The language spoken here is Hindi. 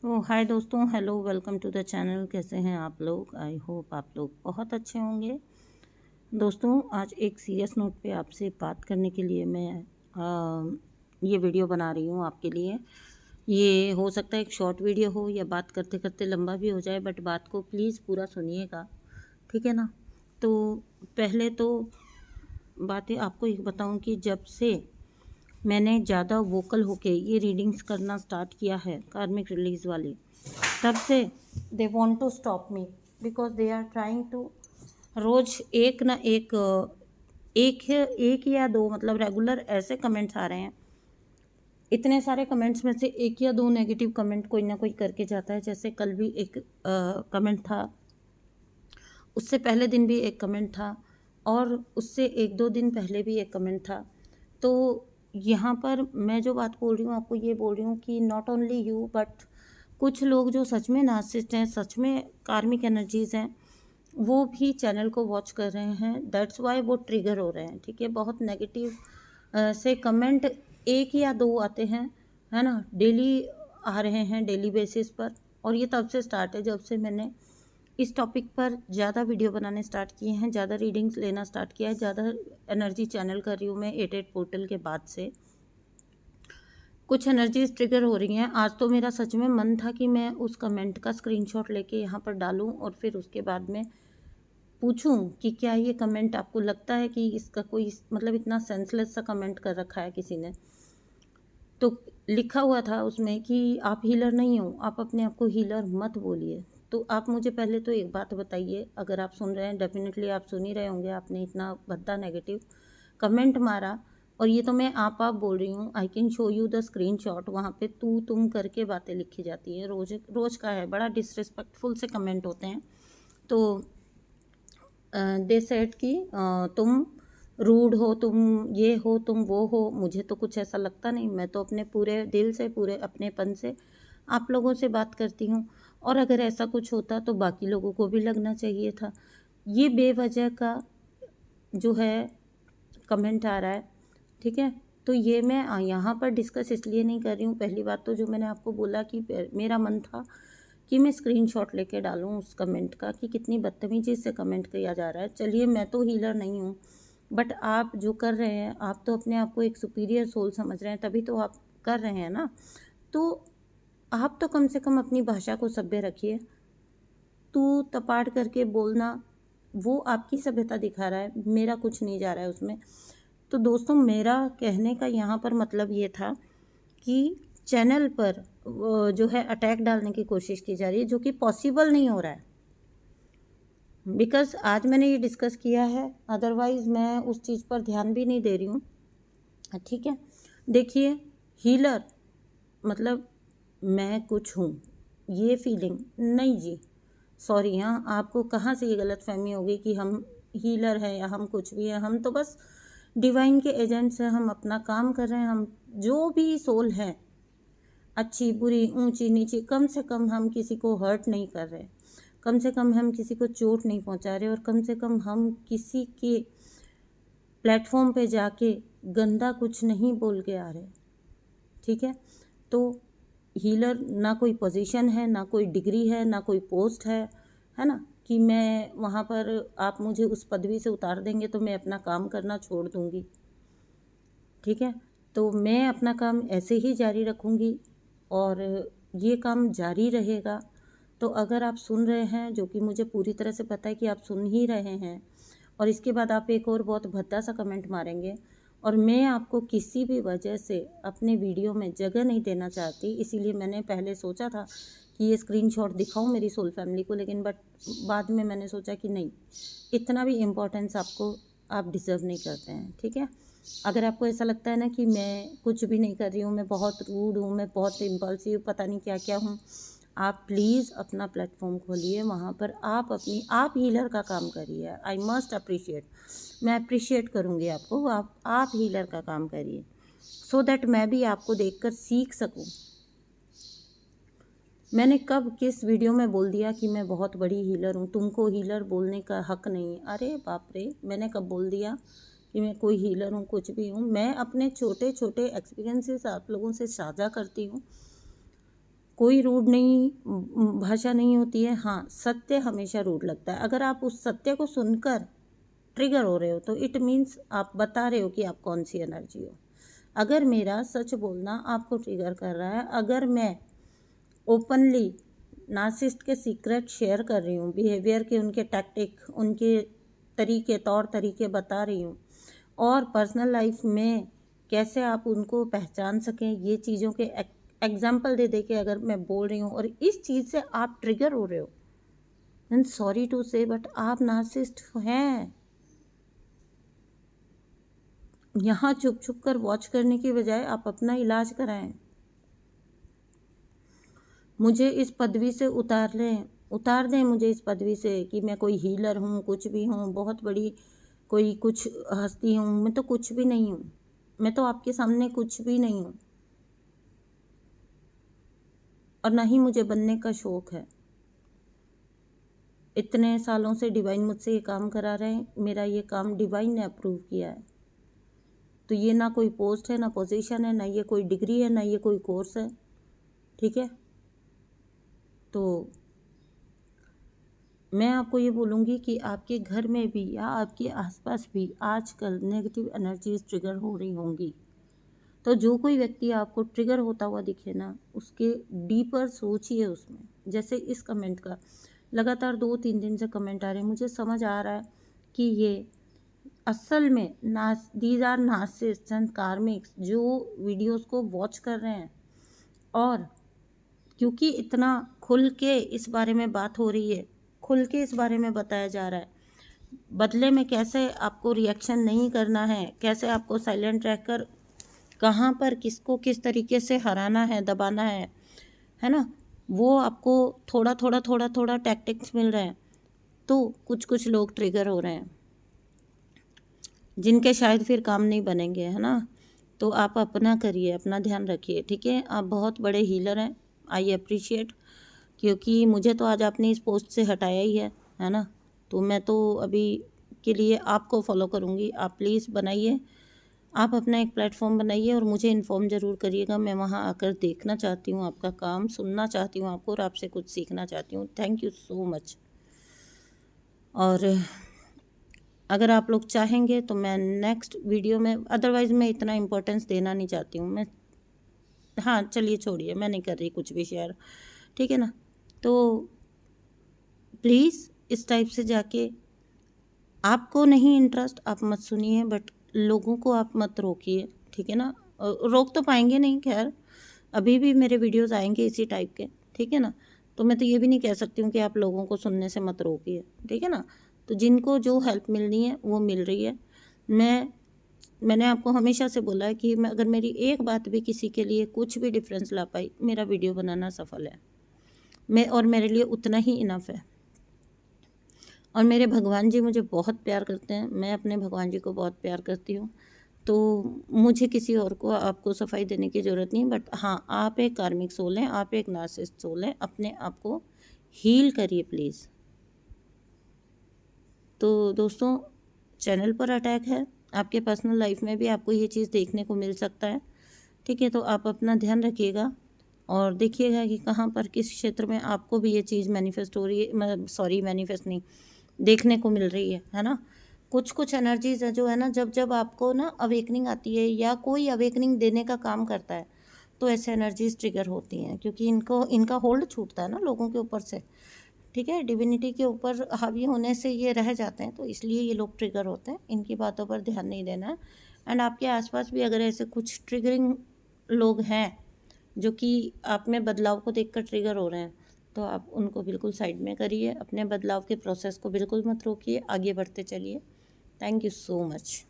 तो हाय दोस्तों, hello, welcome to the channel. कैसे हैं आप लोग? आई होप आप लोग बहुत अच्छे होंगे। दोस्तों, आज एक सीरियस नोट पे आपसे बात करने के लिए मैं ये वीडियो बना रही हूँ आपके लिए। ये हो सकता है एक शॉर्ट वीडियो हो या बात करते करते लंबा भी हो जाए, बट बात को प्लीज़ पूरा सुनिएगा, ठीक है ना। तो पहले तो बातें आपको एक बताऊँ कि जब से मैंने ज़्यादा वोकल होके ये रीडिंग्स करना स्टार्ट किया है, कार्मिक रिलीज वाली, तब से they want to stop me, because they are trying to रोज एक ना एक या दो, मतलब रेगुलर ऐसे कमेंट्स आ रहे हैं। इतने सारे कमेंट्स में से एक या दो नेगेटिव कमेंट कोई ना कोई करके जाता है। जैसे कल भी एक कमेंट था, उससे पहले दिन भी एक कमेंट था, और उससे एक दो दिन पहले भी एक कमेंट था। तो यहाँ पर मैं जो बात बोल रही हूँ आपको, ये बोल रही हूँ कि नॉट ओनली यू, बट कुछ लोग जो सच में नार्सिसिस्ट हैं, सच में कार्मिक एनर्जीज हैं, वो भी चैनल को वॉच कर रहे हैं। दैट्स वाई वो ट्रिगर हो रहे हैं, ठीक है। बहुत नेगेटिव से कमेंट एक या दो आते हैं, है ना, डेली आ रहे हैं, डेली बेसिस पर। और ये तब से स्टार्ट है जब से मैंने इस टॉपिक पर ज़्यादा वीडियो बनाने स्टार्ट किए हैं, ज़्यादा रीडिंग्स लेना स्टार्ट किया है, ज़्यादा एनर्जी चैनल कर रही हूँ मैं 88 पोर्टल के बाद से। कुछ एनर्जीज ट्रिगर हो रही हैं। आज तो मेरा सच में मन था कि मैं उस कमेंट का स्क्रीनशॉट लेके यहाँ पर डालूं और फिर उसके बाद में पूछूं कि क्या ये कमेंट आपको लगता है कि इसका कोई मतलब इतना सेंसलेस सा कमेंट कर रखा है किसी ने। तो लिखा हुआ था उसमें कि आप हीलर नहीं हो, आप अपने आप को हीलर मत बोलिए। तो आप मुझे पहले तो एक बात बताइए, अगर आप सुन रहे हैं, डेफिनेटली आप सुन ही रहे होंगे, आपने इतना भद्दा नेगेटिव कमेंट मारा। और ये तो मैं आप बोल रही हूँ, I can show you the screenshot. वहाँ पे तू तुम करके बातें लिखी जाती हैं, रोज रोज का है, बड़ा डिसरिस्पेक्टफुल से कमेंट होते हैं। तो दे सेड कि तुम रूड हो, तुम ये हो, तुम वो हो। मुझे तो कुछ ऐसा लगता नहीं, मैं तो अपने पूरे दिल से, पूरे अपनेपन से आप लोगों से बात करती हूँ। और अगर ऐसा कुछ होता तो बाकी लोगों को भी लगना चाहिए था। ये बेवजह का जो है कमेंट आ रहा है, ठीक है। तो ये मैं यहाँ पर डिस्कस इसलिए नहीं कर रही हूँ। पहली बात तो जो मैंने आपको बोला कि मेरा मन था कि मैं स्क्रीनशॉट लेके डालूँ उस कमेंट का कि कितनी बदतमीजी से कमेंट किया जा रहा है। चलिए, मैं तो हीलर नहीं हूँ, बट आप जो कर रहे हैं, आप तो अपने आप को एक सुपीरियर सोल समझ रहे हैं, तभी तो आप कर रहे हैं ना। तो आप तो कम से कम अपनी भाषा को सभ्य रखिए। तू तपाड़ करके बोलना, वो आपकी सभ्यता दिखा रहा है, मेरा कुछ नहीं जा रहा है उसमें। तो दोस्तों, मेरा कहने का यहाँ पर मतलब ये था कि चैनल पर जो है अटैक डालने की कोशिश की जा रही है, जो कि पॉसिबल नहीं हो रहा है। बिकॉज आज मैंने ये डिस्कस किया है, अदरवाइज़ मैं उस चीज़ पर ध्यान भी नहीं दे रही हूँ, ठीक है। देखिए, हीलर मतलब मैं कुछ हूँ, ये फीलिंग नहीं जी। सॉरी, हाँ, आपको कहाँ से ये गलतफहमी हो गई कि हम हीलर हैं या हम कुछ भी हैं। हम तो बस डिवाइन के एजेंट्स हैं, हम अपना काम कर रहे हैं। हम जो भी सोल हैं, अच्छी बुरी ऊंची नीची, कम से कम हम किसी को हर्ट नहीं कर रहे, कम से कम हम किसी को चोट नहीं पहुंचा रहे, और कम से कम हम किसी के प्लेटफॉर्म पे जाके गंदा कुछ नहीं बोल के आ रहे, ठीक है। तो हीलर ना कोई पोजीशन है, ना कोई डिग्री है, ना कोई पोस्ट है ना, कि मैं वहाँ पर आप मुझे उस पदवी से उतार देंगे तो मैं अपना काम करना छोड़ दूँगी, ठीक है। तो मैं अपना काम ऐसे ही जारी रखूँगी और ये काम जारी रहेगा। तो अगर आप सुन रहे हैं, जो कि मुझे पूरी तरह से पता है कि आप सुन ही रहे हैं, और इसके बाद आप एक और बहुत भद्दा सा कमेंट मारेंगे, और मैं आपको किसी भी वजह से अपने वीडियो में जगह नहीं देना चाहती, इसीलिए मैंने पहले सोचा था कि ये स्क्रीनशॉट दिखाऊं मेरी सोल फैमिली को, लेकिन बट बाद में मैंने सोचा कि नहीं, इतना भी इम्पोर्टेंस आपको आप डिज़र्व नहीं करते हैं, ठीक है। अगर आपको ऐसा लगता है ना कि मैं कुछ भी नहीं कर रही हूँ, मैं बहुत रूड हूँ, मैं बहुत इम्पल्सिव, पता नहीं क्या क्या हूँ, आप प्लीज़ अपना प्लेटफॉर्म खोलिए, वहाँ पर आप हीलर का काम करिए। आई मस्ट अप्रिशिएट, मैं अप्रिशिएट करूँगी आपको। आप हीलर का काम करिए, सो दैट मैं भी आपको देखकर सीख सकूँ। मैंने कब किस वीडियो में बोल दिया कि मैं बहुत बड़ी हीलर हूँ, तुमको हीलर बोलने का हक नहीं? अरे बाप रे, मैंने कब बोल दिया कि मैं कोई हीलर हूँ, कुछ भी हूँ? मैं अपने छोटे छोटे एक्सपीरियंसेस आप लोगों से साझा करती हूँ, कोई रूड नहीं भाषा नहीं होती है। हाँ, सत्य हमेशा रूड लगता है। अगर आप उस सत्य को सुनकर ट्रिगर हो रहे हो तो इट मीन्स आप बता रहे हो कि आप कौन सी एनर्जी हो। अगर मेरा सच बोलना आपको ट्रिगर कर रहा है, अगर मैं ओपनली नार्सिसिस्ट के सीक्रेट शेयर कर रही हूँ, बिहेवियर के उनके टैक्टिक, उनके तरीके, तौर तरीके बता रही हूँ, और पर्सनल लाइफ में कैसे आप उनको पहचान सकें, ये चीज़ों के एग्जाम्पल दे दे के अगर मैं बोल रही हूँ और इस चीज़ से आप ट्रिगर हो रहे हो, देन सॉरी टू से बट आप नार्सिसिस्ट हैं। यहाँ चुप चुप कर वॉच करने की बजाय आप अपना इलाज कराएं। मुझे इस पदवी से उतार दें मुझे इस पदवी से कि मैं कोई हीलर हूँ, कुछ भी हूँ, बहुत बड़ी कोई कुछ हस्ती हूँ। मैं तो कुछ भी नहीं हूँ। मैं तो आपके सामने कुछ भी नहीं हूँ और ना ही मुझे बनने का शौक है। इतने सालों से डिवाइन मुझसे ये काम करा रहे हैं, मेरा ये काम डिवाइन ने अप्रूव किया है। तो ये ना कोई पोस्ट है, ना पोजीशन है, ना ये कोई डिग्री है, ना ये कोई कोर्स है। ठीक है, तो मैं आपको ये बोलूँगी कि आपके घर में भी या आपके आसपास भी आजकल नेगेटिव एनर्जीज ट्रिगर हो रही होंगी। तो जो कोई व्यक्ति आपको ट्रिगर होता हुआ दिखे ना, उसके डीपर सोचिए उसमें। जैसे इस कमेंट का लगातार 2-3 दिन से कमेंट आ रहे हैं, मुझे समझ आ रहा है कि ये असल में these are narcissist and karmics जो वीडियोस को वॉच कर रहे हैं। और क्योंकि इतना खुल के इस बारे में बात हो रही है, खुल के इस बारे में बताया जा रहा है, बदले में कैसे आपको रिएक्शन नहीं करना है, कैसे आपको साइलेंट रहकर कहाँ पर किसको किस तरीके से हराना है, दबाना है ना, वो आपको थोड़ा थोड़ा टैक्टिक्स मिल रहे हैं। तो कुछ लोग ट्रिगर हो रहे हैं जिनके शायद फिर काम नहीं बनेंगे, है ना। तो आप अपना करिए, अपना ध्यान रखिए, ठीक है। आप बहुत बड़े हीलर हैं, आई अप्रिशिएट, क्योंकि मुझे तो आज आपने इस पोस्ट से हटाया ही है ना। तो मैं तो अभी के लिए आपको फॉलो करूँगी। आप प्लीज़ बनाइए, आप अपना एक प्लेटफॉर्म बनाइए और मुझे इन्फॉर्म ज़रूर करिएगा। मैं वहाँ आकर देखना चाहती हूँ आपका काम, सुनना चाहती हूँ आपको और आपसे कुछ सीखना चाहती हूँ। Thank you so much. और अगर आप लोग चाहेंगे तो मैं नेक्स्ट वीडियो में, अदरवाइज़ मैं इतना इम्पोर्टेंस देना नहीं चाहती हूँ मैं। हाँ चलिए छोड़िए, मैं नहीं कर रही कुछ भी शेयर, ठीक है ना। तो प्लीज़ इस टाइप से जाके, आपको नहीं इंटरेस्ट आप मत सुनिए, बट लोगों को आप मत रोकिए, ठीक है ना। रोक तो पाएंगे नहीं, खैर अभी भी मेरे वीडियोस आएंगे इसी टाइप के, ठीक है ना। तो मैं तो ये भी नहीं कह सकती हूँ कि आप लोगों को सुनने से मत रोकिए, ठीक है ना। तो जिनको जो हेल्प मिलनी है वो मिल रही है। मैंने आपको हमेशा से बोला है कि मैं अगर मेरी एक बात भी किसी के लिए कुछ भी डिफरेंस ला पाई, मेरा वीडियो बनाना सफल है। और मेरे लिए उतना ही इनफ है। और मेरे भगवान जी मुझे बहुत प्यार करते हैं, मैं अपने भगवान जी को बहुत प्यार करती हूँ। तो मुझे किसी और को आपको सफाई देने की ज़रूरत नहीं। बट हाँ, आप एक कार्मिक सोल हैं, आप एक नार्सिसिस्ट सोल हैं, अपने आप को हील करिए प्लीज़। तो दोस्तों, चैनल पर अटैक है, आपके पर्सनल लाइफ में भी आपको ये चीज़ देखने को मिल सकता है, ठीक है। तो आप अपना ध्यान रखिएगा और देखिएगा कि कहाँ पर किस क्षेत्र में आपको भी ये चीज़ मैनिफेस्ट हो रही है, सॉरी मैनिफेस्ट नहीं, देखने को मिल रही है ना। कुछ एनर्जीज है जो है ना, जब आपको ना अवेकनिंग आती है या कोई अवेकनिंग देने का काम करता है, तो ऐसे एनर्जीज ट्रिगर होती हैं, क्योंकि इनका होल्ड छूटता है ना लोगों के ऊपर से, ठीक है। डिविनिटी के ऊपर हावी होने से ये रह जाते हैं, तो इसलिए ये लोग ट्रिगर होते हैं। इनकी बातों पर ध्यान नहीं देना है। एंड आपके आसपास भी अगर ऐसे कुछ ट्रिगरिंग लोग हैं जो कि आप में बदलाव को देखकर ट्रिगर हो रहे हैं, तो आप उनको बिल्कुल साइड में करिए, अपने बदलाव के प्रोसेस को बिल्कुल मत रोकिए, आगे बढ़ते चलिए। Thank you so much.